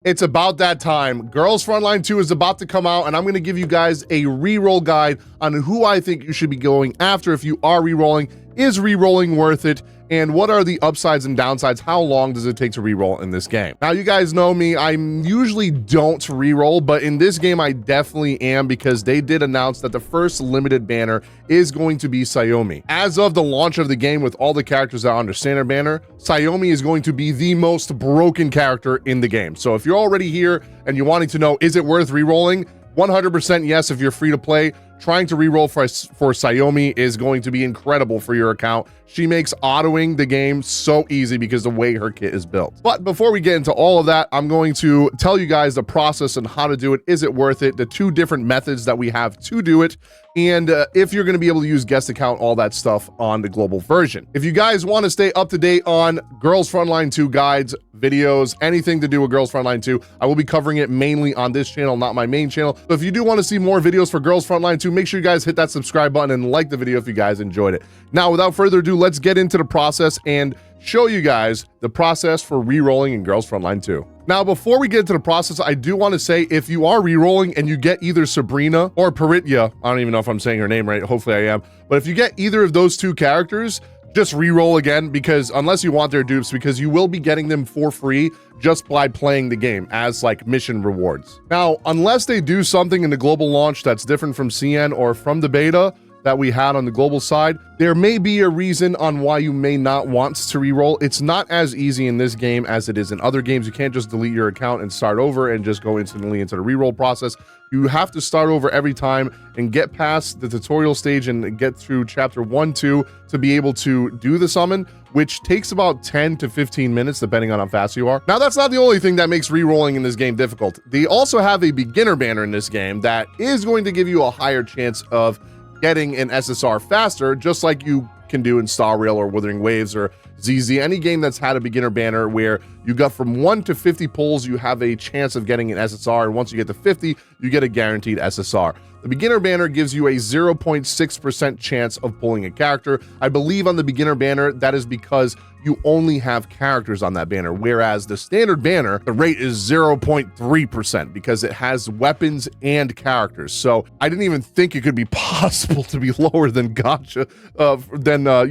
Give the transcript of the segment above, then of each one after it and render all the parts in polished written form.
It's about that time. Girls Frontline 2 is about to come out, and I'm going to give you guys a reroll guide on who I think you should be going after if you are rerolling. Is rerolling worth it? And what are the upsides and downsides? How long does it take to reroll in this game? Now, you guys know me. I usually don't reroll, but in this game, I definitely am because they did announce that the first limited banner is going to be Suomi. As of the launch of the game with all the characters that are under standard banner, Suomi is going to be the most broken character in the game. So if you're already here and you're wanting to know, is it worth rerolling? 100% yes if you're free to play. Trying to reroll for Suomi is going to be incredible for your account. She makes autoing the game so easy because the way her kit is built. But before we get into all of that, I'm going to tell you guys the process and how to do it. Is it worth it? The two different methods that we have to do it. And if you're going to be able to use guest account, all that stuff on the global version. If you guys want to stay up to date on Girls Frontline 2 guides, videos, anything to do with Girls Frontline 2, I will be covering it mainly on this channel, not my main channel. But if you do want to see more videos for Girls Frontline 2, make sure you guys hit that subscribe button and like the video if you guys enjoyed it. Now, without further ado, let's get into the process and show you guys the process for rerolling in Girls Frontline 2. Now, before we get into the process, I do want to say if you are rerolling and you get either Sabrina or Paritya, I don't even know if I'm saying her name right, hopefully I am, but if you get either of those two characters, just reroll again, because unless you want their dupes, because you will be getting them for free just by playing the game as like mission rewards. Now, unless they do something in the global launch that's different from CN or from the beta that we had on the global side, there may be a reason on why you may not want to reroll. It's not as easy in this game as it is in other games. You can't just delete your account and start over and just go instantly into the reroll process. You have to start over every time and get past the tutorial stage and get through chapter 1, 2 to be able to do the summon, which takes about 10 to 15 minutes depending on how fast you are. Now, that's not the only thing that makes rerolling in this game difficult. They also have a beginner banner in this game that is going to give you a higher chance of getting an SSR faster, just like you can do in Star Rail or Withering Waves or ZZ. Any game that's had a beginner banner where you got from 1 to 50 pulls, you have a chance of getting an SSR, and once you get to 50, you get a guaranteed SSR. The beginner banner gives you a 0.6% chance of pulling a character. I believe on the beginner banner, that is because you only have characters on that banner, whereas the standard banner, the rate is 0.3% because it has weapons and characters. So I didn't even think it could be possible to be lower than Gacha,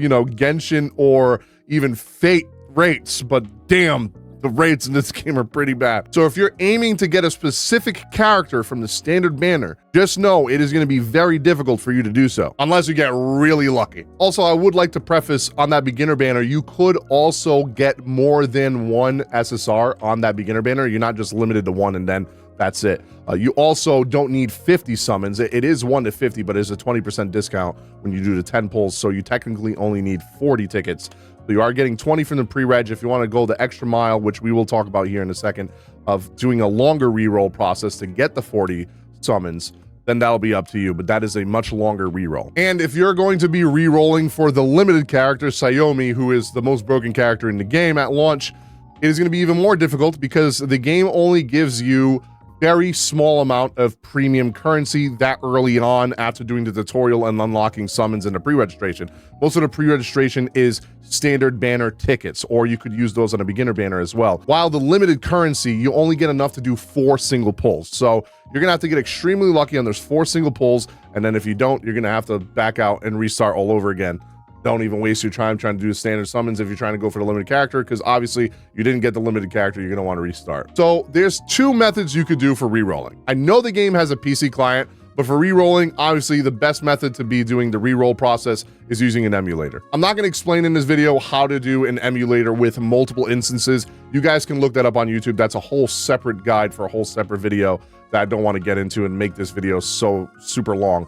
you know, Genshin or even Fate rates, but damn, the rates in this game are pretty bad. So if you're aiming to get a specific character from the standard banner, just know it is going to be very difficult for you to do so, unless you get really lucky. Also, I would like to preface on that beginner banner, you could also get more than one SSR on that beginner banner. You're not just limited to one and then that's it. You also don't need 50 summons. It is 1 to 50, but it's a 20% discount when you do the 10 pulls. So you technically only need 40 tickets. So you are getting 20 from the pre-reg. If you want to go the extra mile, which we will talk about here in a second, of doing a longer reroll process to get the 40 summons, then that'll be up to you, but that is a much longer reroll. And if you're going to be rerolling for the limited character, Suomi, who is the most broken character in the game at launch, it is going to be even more difficult because the game only gives you very small amount of premium currency that early on after doing the tutorial and unlocking summons in the pre-registration. Most of the pre-registration is standard banner tickets, or you could use those on a beginner banner as well. While the limited currency, you only get enough to do 4 single pulls. So you're gonna have to get extremely lucky on those 4 single pulls, and then if you don't, you're gonna have to back out and restart all over again. Don't even waste your time trying to do standard summons if you're trying to go for the limited character, because obviously you didn't get the limited character, you're gonna want to restart. So there's 2 methods you could do for rerolling. I know the game has a PC client, but for rerolling, obviously the best method to be doing the reroll process is using an emulator. I'm not gonna explain in this video how to do an emulator with multiple instances. You guys can look that up on YouTube. That's a whole separate guide for a whole separate video that I don't want to get into and make this video so super long.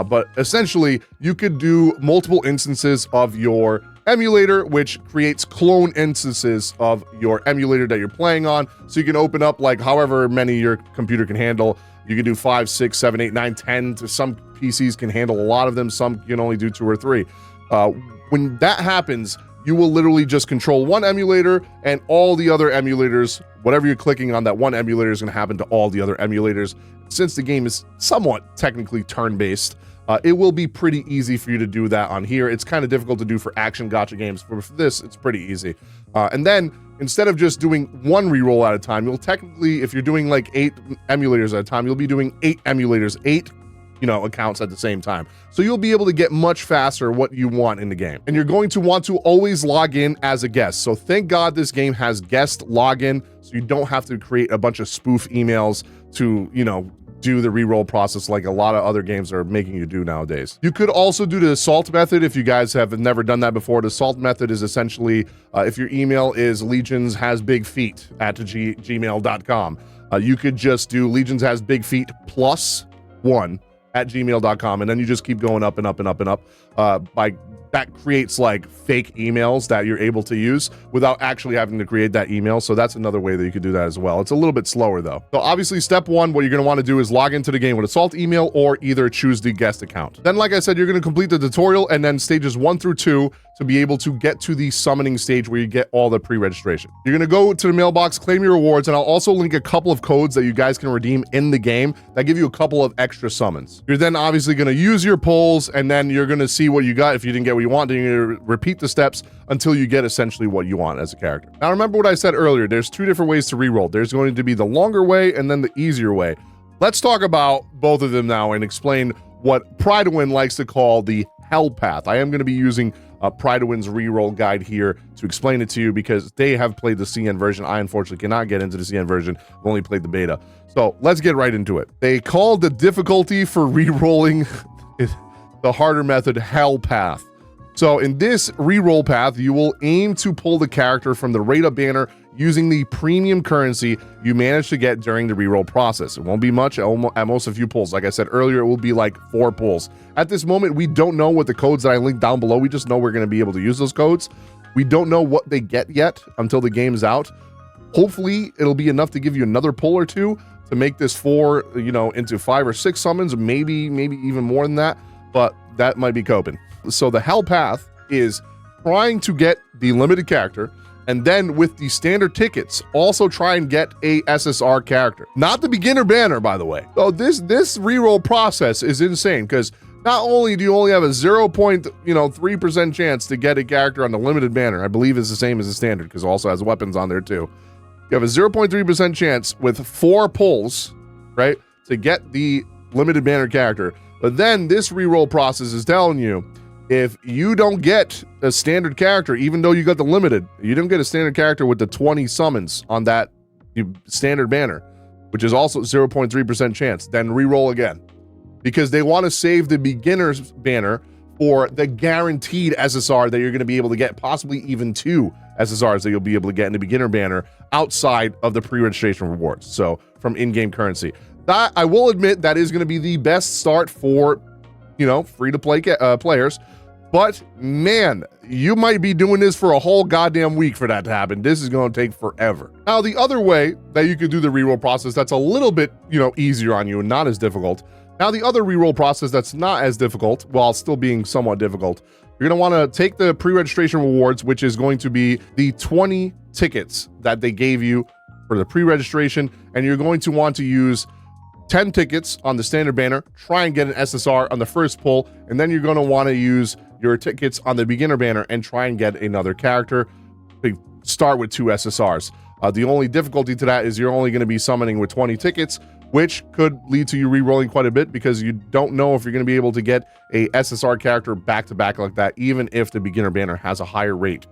But essentially, you could do multiple instances of your emulator, which creates clone instances of your emulator that you're playing on. So you can open up like however many your computer can handle. You can do 5, 6, 7, 8, 9, 10. Some PCs can handle a lot of them. Some can only do 2 or 3. When that happens, you will literally just control one emulator, and all the other emulators, whatever you're clicking on, that one emulator is going to happen to all the other emulators. Since the game is somewhat technically turn-based, it will be pretty easy for you to do that on here. It's kind of difficult to do for action gacha games, but for this, it's pretty easy. And then instead of just doing one reroll at a time, you'll technically, if you're doing like 8 emulators at a time, you'll be doing 8 emulators, 8 accounts at the same time. So you'll be able to get much faster what you want in the game. And you're going to want to always log in as a guest. So thank God this game has guest login, so you don't have to create a bunch of spoof emails to, do the reroll process like a lot of other games are making you do nowadays. You could also do the salt method if you guys have never done that before. The salt method is essentially if your email is legionsHasBigFeet@gmail.com, you could just do legionsHasBigFeet +1 at gmail.com, and then you just keep going up and up and up and up. That creates like fake emails that you're able to use without actually having to create that email. So that's another way that you could do that as well. It's a little bit slower though. So obviously step 1, what you're gonna wanna do is log into the game with a salt email or either choose the guest account. Then like I said, you're gonna complete the tutorial and then stages 1 through 2 to be able to get to the summoning stage where you get all the pre-registration. You're gonna go to the mailbox, claim your rewards, and I'll also link a couple of codes that you guys can redeem in the game that give you a couple of extra summons. You're then obviously gonna use your pulls, and then you're gonna see what you got. If you didn't get what you want, then you're gonna repeat the steps until you get essentially what you want as a character. Now remember what I said earlier, there's 2 different ways to reroll. There's going to be the longer way and then the easier way. Let's talk about both of them now and explain what Pride to Win likes to call the hell path. I am going to be using Pride to Win's reroll guide here to explain it to you because they have played the CN version. I unfortunately cannot get into the CN version. I've only played the beta. So let's get right into it. They call the difficulty for rerolling the harder method hell path. So in this reroll path, you will aim to pull the character from the rate up banner using the premium currency you managed to get during the reroll process. It won't be much, at most a few pulls. Like I said earlier, it will be like 4 pulls. At this moment, we don't know what the codes that I linked down below, we just know we're gonna be able to use those codes. We don't know what they get yet until the game is out. Hopefully, it'll be enough to give you another pull or 2 to make this 4, into 5 or 6 summons, maybe even more than that, but that might be coping. So the hell path is trying to get the limited character, and then with the standard tickets, also try and get a SSR character. Not the beginner banner, by the way. So this reroll process is insane because not only do you only have a 0.3% chance to get a character on the limited banner, I believe it's the same as the standard because it also has weapons on there too. You have a 0.3% chance with 4 pulls, right, to get the limited banner character. But then this reroll process is telling you, if you don't get a standard character, even though you got the limited, you don't get a standard character with the 20 summons on that standard banner, which is also 0.3% chance, then reroll again. Because they want to save the beginner's banner for the guaranteed SSR that you're going to be able to get, possibly even 2 SSRs that you'll be able to get in the beginner banner outside of the pre-registration rewards. So from in-game currency. That, I will admit, that is going to be the best start for, free-to-play players. But man, you might be doing this for a whole goddamn week for that to happen. This is going to take forever. Now, the other way that you could do the reroll process that's a little bit, easier on you and not as difficult. Now, the other reroll process that's not as difficult, while still being somewhat difficult, you're going to want to take the pre-registration rewards, which is going to be the 20 tickets that they gave you for the pre-registration, and you're going to want to use 10 tickets on the standard banner, try and get an SSR on the first pull, and then you're going to want to use your tickets on the beginner banner and try and get another character. Start with 2 SSRs. The only difficulty to that is you're only going to be summoning with 20 tickets, which could lead to you re-rolling quite a bit because you don't know if you're going to be able to get a SSR character back-to-back like that, even if the beginner banner has a higher rate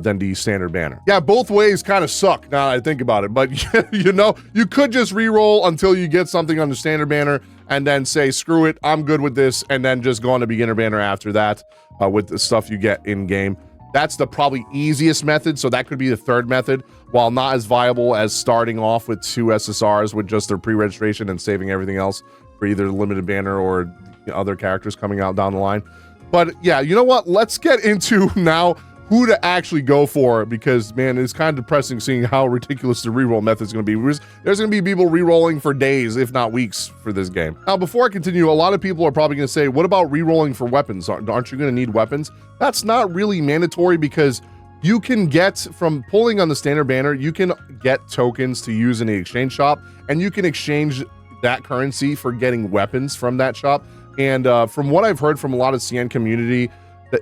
than the standard banner. Yeah, both ways kind of suck now that I think about it, but you could just re-roll until you get something on the standard banner and then say, screw it, I'm good with this, and then just go on the beginner banner after that with the stuff you get in-game. That's the probably easiest method, so that could be the third method, while not as viable as starting off with 2 SSRs with just their pre-registration and saving everything else for either the limited banner or other characters coming out down the line. But yeah, you know what? Let's get into now who to actually go for, because man, it's kind of depressing seeing how ridiculous the reroll method is going to be. There's going to be people rerolling for days, if not weeks, for this game. Now, before I continue, a lot of people are probably going to say, what about rerolling for weapons? Aren't you going to need weapons? That's not really mandatory, because you can get, from pulling on the standard banner, you can get tokens to use in the exchange shop, and you can exchange that currency for getting weapons from that shop. And from what I've heard from a lot of CN community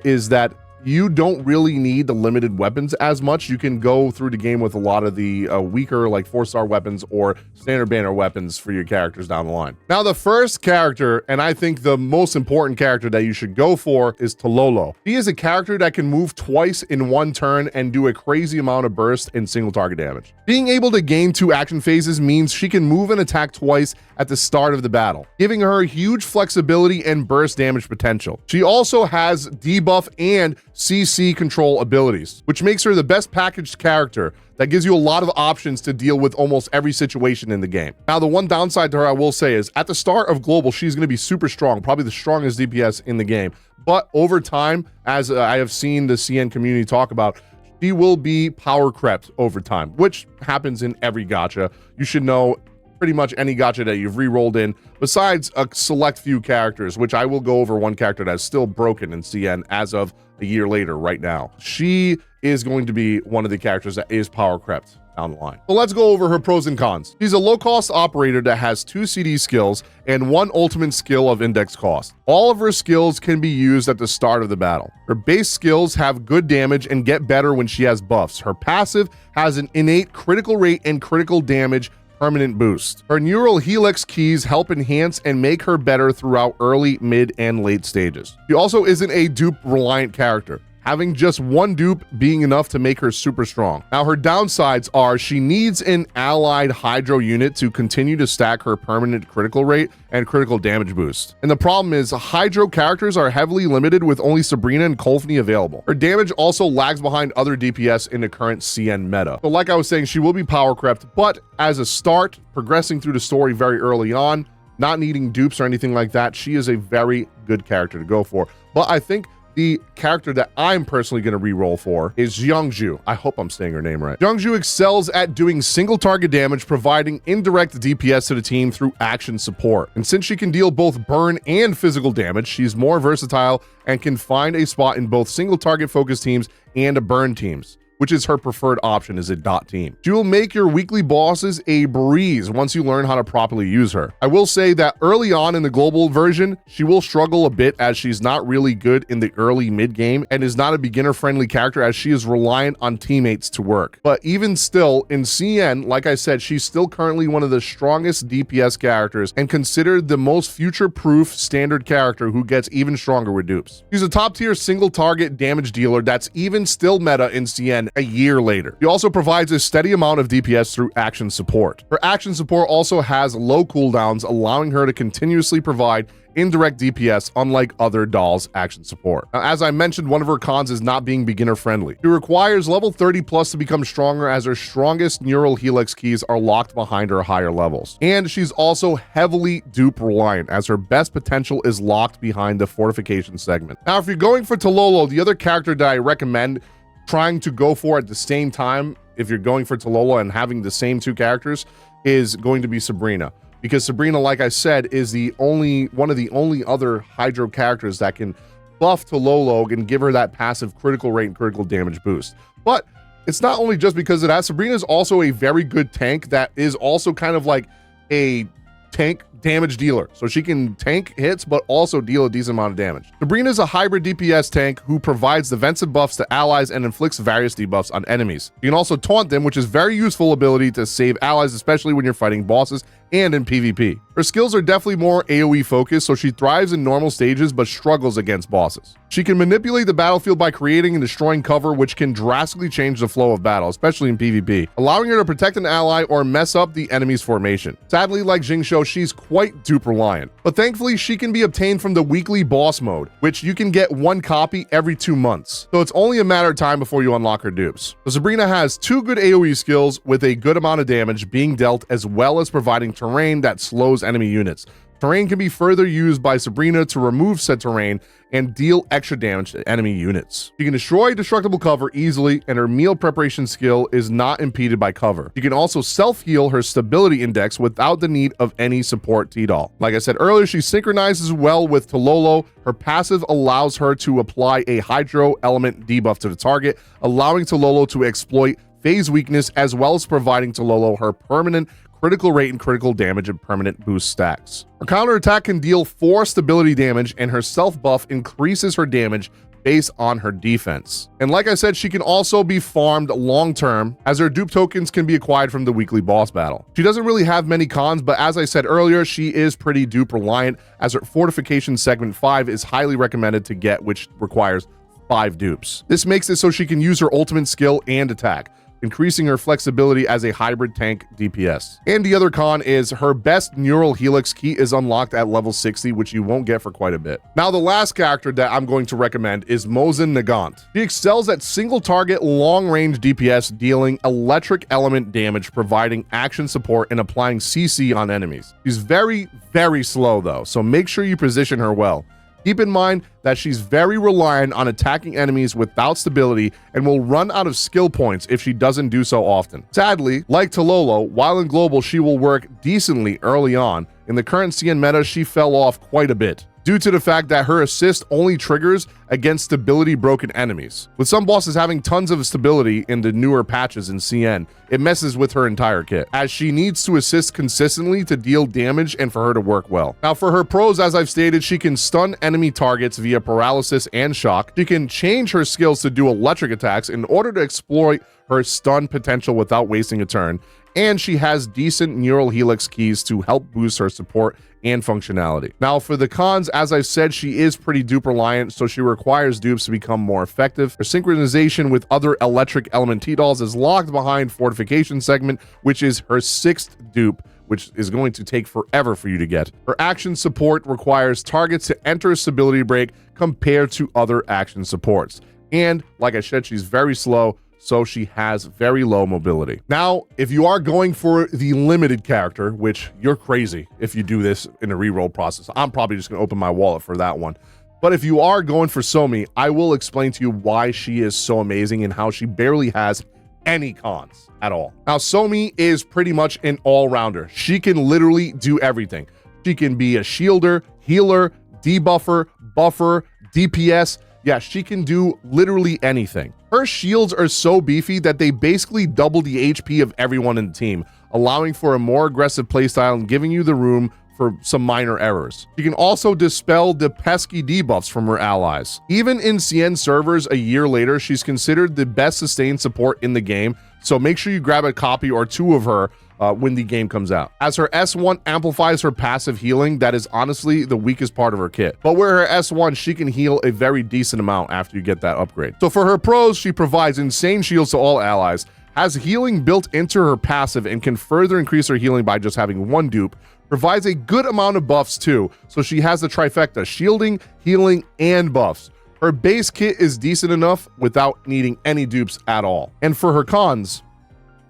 is that you don't really need the limited weapons as much. You can go through the game with a lot of the weaker, like 4-star weapons or standard banner weapons for your characters down the line. Now, the first character, and I think the most important character that you should go for, is Tololo. He is a character that can move twice in one turn and do a crazy amount of burst and single target damage. Being able to gain 2 action phases means she can move and attack twice at the start of the battle, giving her huge flexibility and burst damage potential. She also has debuff and CC control abilities, which makes her the best packaged character that gives you a lot of options to deal with almost every situation in the game. Now, the one downside to her I will say is at the start of Global, she's going to be super strong, probably the strongest DPS in the game. But over time, as I have seen the CN community talk about, she will be power crept over time, which happens in every gacha. You should know pretty much any gacha that you've re-rolled in, besides a select few characters, which I will go over one character that's still broken in CN as of a year later right now. She is going to be one of the characters that is power crept down the line. So let's go over her pros and cons. She's a low-cost operator that has 2 CD skills and 1 ultimate skill of index cost. All of her skills can be used at the start of the battle. Her base skills have good damage and get better when she has buffs. Her passive has an innate critical rate and critical damage permanent boost. Her neural helix keys help enhance and make her better throughout early, mid, and late stages. She also isn't a dupe reliant character, having just 1 dupe being enough to make her super strong. Now, her downsides are she needs an allied Hydro unit to continue to stack her permanent critical rate and critical damage boost. And the problem is Hydro characters are heavily limited with only Sabrina and Kolfni available. Her damage also lags behind other DPS in the current CN meta. So like I was saying, she will be power crept, but as a start, progressing through the story very early on, not needing dupes or anything like that, she is a very good character to go for. But I think the character that I'm personally going to re-roll for is Qiongjiu. I hope I'm saying her name right. Qiongjiu excels at doing single target damage, providing indirect DPS to the team through action support. And since she can deal both burn and physical damage, she's more versatile and can find a spot in both single target focus teams and burn teams, which is her preferred option as a dot team. She will make your weekly bosses a breeze once you learn how to properly use her. I will say that early on in the global version, she will struggle a bit as she's not really good in the early mid game and is not a beginner friendly character as she is reliant on teammates to work. But even still, in CN, like I said, she's still currently one of the strongest DPS characters and considered the most future-proof standard character who gets even stronger with dupes. She's a top tier single target damage dealer that's even still meta in CN a year later. He also provides a steady amount of DPS through action support. Her action support also has low cooldowns, allowing her to continuously provide indirect DPS, unlike other dolls' action support. Now, as I mentioned, one of her cons is not being beginner friendly. She requires level 30 plus to become stronger, as her strongest neural helix keys are locked behind her higher levels. And she's also heavily dupe reliant, as her best potential is locked behind the fortification segment. Now, if you're going for Tololo, the other character that I recommend trying to go for at the same time, if you're going for Tololo and having the same 2 characters, is going to be Sabrina. Because Sabrina, like I said, is one of the only other Hydro characters that can buff Tololo and give her that passive critical rate and critical damage boost. But it's not only just because of that. Sabrina is also a very good tank that is also kind of like a tank damage dealer. So she can tank hits, but also deal a decent amount of damage. Sabrina is a hybrid DPS tank who provides defensive buffs to allies and inflicts various debuffs on enemies. You can also taunt them, which is very useful ability to save allies, especially when you're fighting bosses and in PvP. Her skills are definitely more AoE focused, so she thrives in normal stages but struggles against bosses. She can manipulate the battlefield by creating and destroying cover, which can drastically change the flow of battle, especially in PvP, allowing her to protect an ally or mess up the enemy's formation. Sadly, like Qiongjiu, she's quite dupe reliant, but thankfully she can be obtained from the weekly boss mode, which you can get 1 copy every 2 months. So it's only a matter of time before you unlock her dupes. So Sabrina has 2 good AoE skills with a good amount of damage being dealt, as well as providing terrain that slows enemy units. Terrain can be further used by Sabrina to remove said terrain and deal extra damage to enemy units. She can destroy destructible cover easily, and her meal preparation skill is not impeded by cover. She can also self-heal her stability index without the need of any support T-Doll. Like I said earlier, she synchronizes well with Tololo. Her passive allows her to apply a Hydro element debuff to the target, allowing Tololo to exploit phase weakness, as well as providing Tololo her permanent critical rate and critical damage and permanent boost stacks. Her counterattack can deal 4 stability damage, and her self buff increases her damage based on her defense. And like I said, she can also be farmed long-term, as her dupe tokens can be acquired from the weekly boss battle. She doesn't really have many cons, but as I said earlier, she is pretty dupe reliant, as her fortification segment 5 is highly recommended to get, which requires 5 dupes. This makes it so she can use her ultimate skill and attack, increasing her flexibility as a hybrid tank DPS. And the other con is her best neural helix key is unlocked at level 60, which you won't get for quite a bit. Now, the last character that I'm going to recommend is Mosin Nagant. She excels at single target long range DPS, dealing electric element damage, providing action support, and applying CC on enemies. She's very, very slow though, so make sure you position her well. Keep in mind that she's very reliant on attacking enemies without stability and will run out of skill points if she doesn't do so often. Sadly, like Tololo, while in global she will work decently early on, in the current CN meta she fell off quite a bit, due to the fact that her assist only triggers against stability broken enemies. With some bosses having tons of stability in the newer patches in CN, it messes with her entire kit, as she needs to assist consistently to deal damage and for her to work well. Now for her pros, as I've stated, she can stun enemy targets via paralysis and shock. She can change her skills to do electric attacks in order to exploit her stun potential without wasting a turn, and she has decent neural helix keys to help boost her support and functionality. Now for the cons, as I've said, she is pretty dupe reliant, so she requires dupes to become more effective. Her synchronization with other electric element T-dolls is locked behind fortification segment, which is her 6th dupe, which is going to take forever for you to get. Her action support requires targets to enter a stability break compared to other action supports. And like I said, she's very slow, so she has very low mobility. Now, if you are going for the limited character, which you're crazy if you do this in a reroll process, I'm probably just gonna open my wallet for that one. But if you are going for Suomi, I will explain to you why she is so amazing and how she barely has any cons at all. Now, Suomi is pretty much an all-rounder. She can literally do everything. She can be a shielder, healer, debuffer, buffer, DPS. Yeah, she can do literally anything. Her shields are so beefy that they basically double the HP of everyone in the team, allowing for a more aggressive playstyle and giving you the room for some minor errors. She can also dispel the pesky debuffs from her allies. Even in CN servers a year later, she's considered the best sustained support in the game, so make sure you grab a copy or 2 of her when the game comes out. As her S1 amplifies her passive healing, that is honestly the weakest part of her kit. But where her S1, she can heal a very decent amount after you get that upgrade. So for her pros, she provides insane shields to all allies, has healing built into her passive and can further increase her healing by just having 1 dupe, provides a good amount of buffs too, so she has the trifecta: shielding, healing, and buffs. Her base kit is decent enough without needing any dupes at all. And for her cons,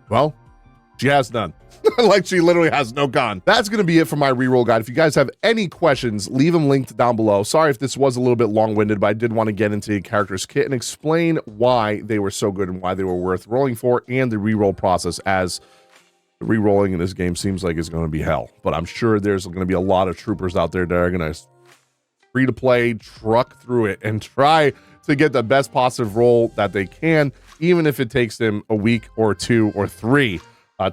well, she has none. Like, she literally has no con. That's going to be it for my reroll guide. If you guys have any questions, leave them linked down below. Sorry if this was a little bit long-winded, but I did want to get into the character's kit and explain why they were so good and why they were worth rolling for, and the reroll process, as the rerolling in this game seems like it's going to be hell. But I'm sure there's going to be a lot of troopers out there that are going to free-to-play truck through it and try to get the best positive roll that they can, even if it takes them a week or 2 or 3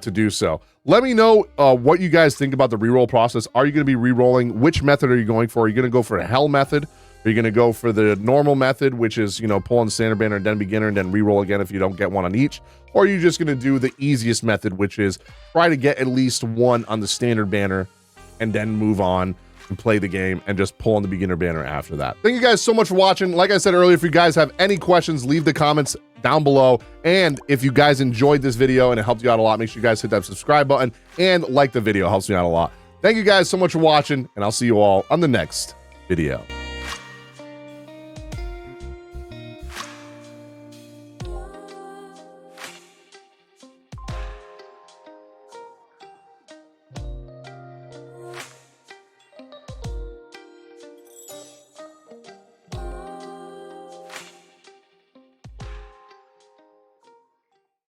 to do so. Let me know what you guys think about the reroll process. Are you going to be rerolling? Which method are you going for? Are you going to go for the hell method? Are you going to go for the normal method, which is, you know, pull on the standard banner and then beginner and then reroll again if you don't get one on each? Or are you just going to do the easiest method, which is try to get at least 1 on the standard banner and then move on and play the game and just pull on the beginner banner after that? Thank you guys so much for watching. Like I said earlier, if you guys have any questions, leave the comments down below. And if you guys enjoyed this video and it helped you out a lot, make sure you guys hit that subscribe button and like the video. It helps me out a lot. Thank you guys so much for watching, and I'll see you all on the next video.